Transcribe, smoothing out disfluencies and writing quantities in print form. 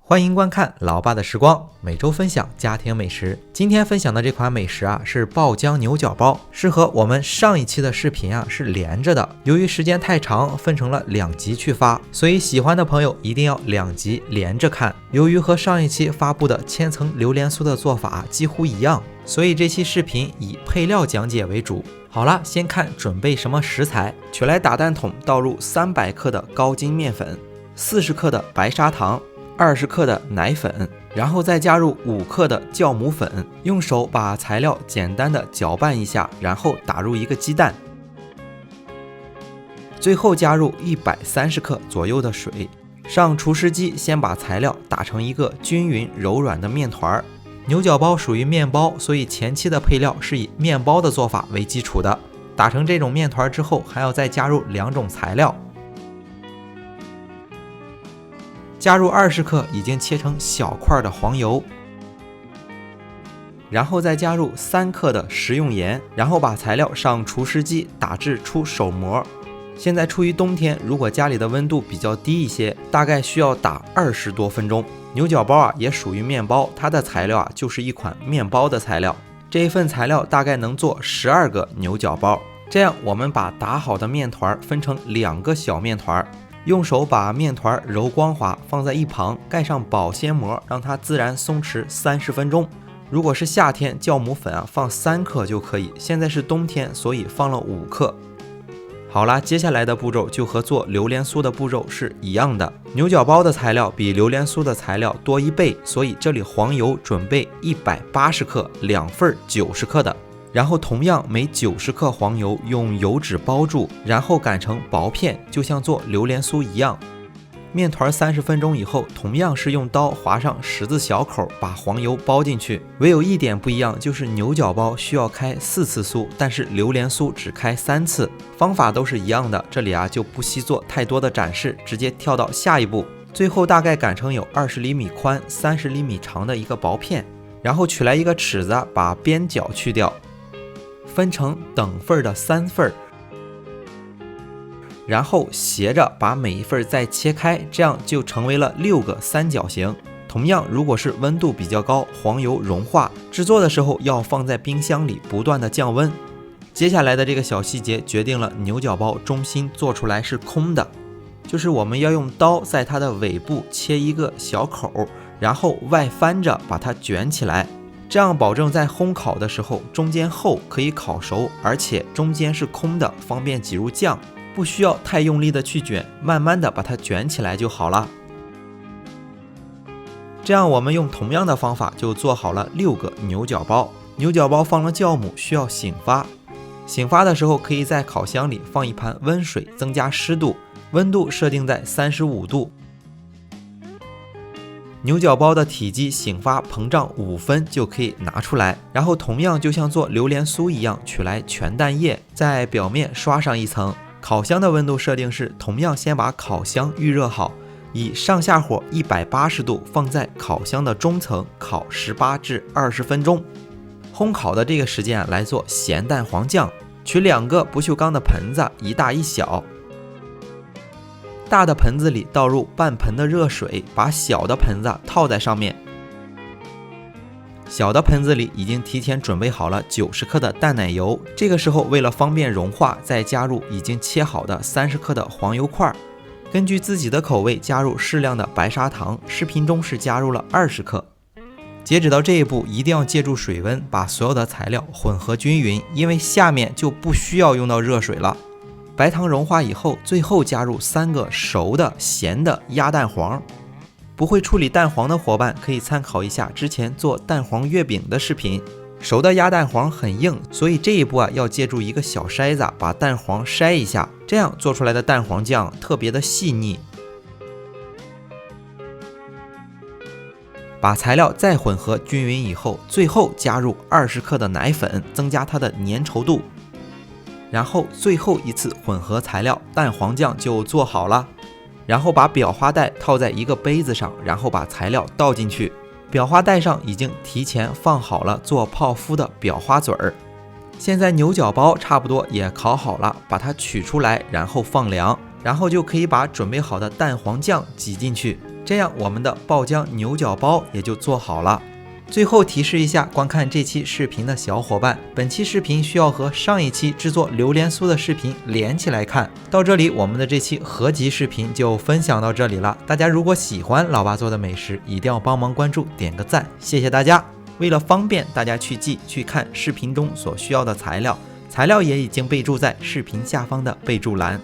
欢迎观看老爸的时光，每周分享家庭美食。今天分享的这款美食是爆浆牛角包，是和我们上一期的视频是连着的。由于时间太长，分成了2集去发，所以喜欢的朋友一定要2集连着看。由于和上一期发布的千层榴莲酥的做法几乎一样，所以这期视频以配料讲解为主。好了，先看准备什么食材。取来打蛋桶，倒入300克的高筋面粉，40克的白砂糖，20克的奶粉，然后再加入5克的酵母粉，用手把材料简单的搅拌一下，然后打入一个鸡蛋，最后加入130克左右的水，上厨师机先把材料打成一个均匀柔软的面团。牛角包属于面包，所以前期的配料是以面包的做法为基础的。打成这种面团之后，还要再加入2种材料。加入20克已经切成小块的黄油，然后再加入3克的食用盐，然后把材料上厨师机打至出手膜。现在处于冬天，如果家里的温度比较低一些，大概需要打20多分钟。牛角包也属于面包，它的材料就是一款面包的材料。这一份材料大概能做12个牛角包。这样我们把打好的面团分成2个小面团，用手把面团揉光滑，放在一旁，盖上保鲜膜，让它自然松弛30分钟。如果是夏天，酵母粉放3克就可以，现在是冬天，所以放了5克。好啦，接下来的步骤就和做榴莲酥的步骤是一样的。牛角包的材料比榴莲酥的材料多1倍，所以这里黄油准备180克，2份90克的。然后同样每90克黄油用油纸包住，然后擀成薄片，就像做榴莲酥一样。面团30分钟以后，同样是用刀划上十字小口，把黄油包进去。唯有一点不一样，就是牛角包需要开4次酥，但是榴莲酥只开3次。方法都是一样的，这里就不惜做太多的展示，直接跳到下一步。最后大概擀成有20厘米宽、30厘米长的一个薄片，然后取来一个尺子，把边角去掉，分成等份的3份，然后斜着把每一份再切开，这样就成为了6个三角形。同样，如果是温度比较高，黄油融化，制作的时候要放在冰箱里不断的降温。接下来的这个小细节决定了牛角包中心做出来是空的，就是我们要用刀在它的尾部切一个小口，然后外翻着把它卷起来，这样保证在烘烤的时候中间厚，可以烤熟，而且中间是空的，方便挤入酱。不需要太用力的去卷，慢慢的把它卷起来就好了。这样我们用同样的方法就做好了6个牛角包。牛角包放了酵母需要醒发，醒发的时候可以在烤箱里放一盘温水，增加湿度，温度设定在35度。牛角包的体积醒发膨胀5分就可以拿出来，然后同样就像做榴莲酥一样，取来全蛋液，在表面刷上一层。烤箱的温度设定是同样先把烤箱预热好，以上下火180度放在烤箱的中层烤18至20分钟。烘烤的这个时间来做咸蛋黄酱，取2个不锈钢的盆子，一大一小。大的盆子里倒入半盆的热水，把小的盆子套在上面。小的盆子里已经提前准备好了90克的淡奶油，这个时候为了方便融化，再加入已经切好的30克的黄油块，根据自己的口味加入适量的白砂糖，视频中是加入了20克。截止到这一步一定要借助水温把所有的材料混合均匀，因为下面就不需要用到热水了。白糖融化以后，最后加入3个熟的咸的鸭蛋黄。不会处理蛋黄的伙伴可以参考一下之前做蛋黄月饼的视频。熟的鸭蛋黄很硬，所以这一步要借助一个小筛子把蛋黄筛一下，这样做出来的蛋黄酱特别的细腻。把材料再混合均匀以后，最后加入20克的奶粉，增加它的粘稠度。然后最后一次混合材料，蛋黄酱就做好了。然后把裱花袋套在一个杯子上，然后把材料倒进去。裱花袋上已经提前放好了做泡芙的裱花嘴儿。现在牛角包差不多也烤好了，把它取出来，然后放凉，然后就可以把准备好的蛋黄酱挤进去。这样我们的爆浆牛角包也就做好了。最后提示一下观看这期视频的小伙伴，本期视频需要和上一期制作榴莲酥的视频连起来看。到这里，我们的这期合集视频就分享到这里了。大家如果喜欢老爸做的美食，一定要帮忙关注点个赞，谢谢大家。为了方便大家去记去看视频中所需要的材料，材料也已经备注在视频下方的备注栏。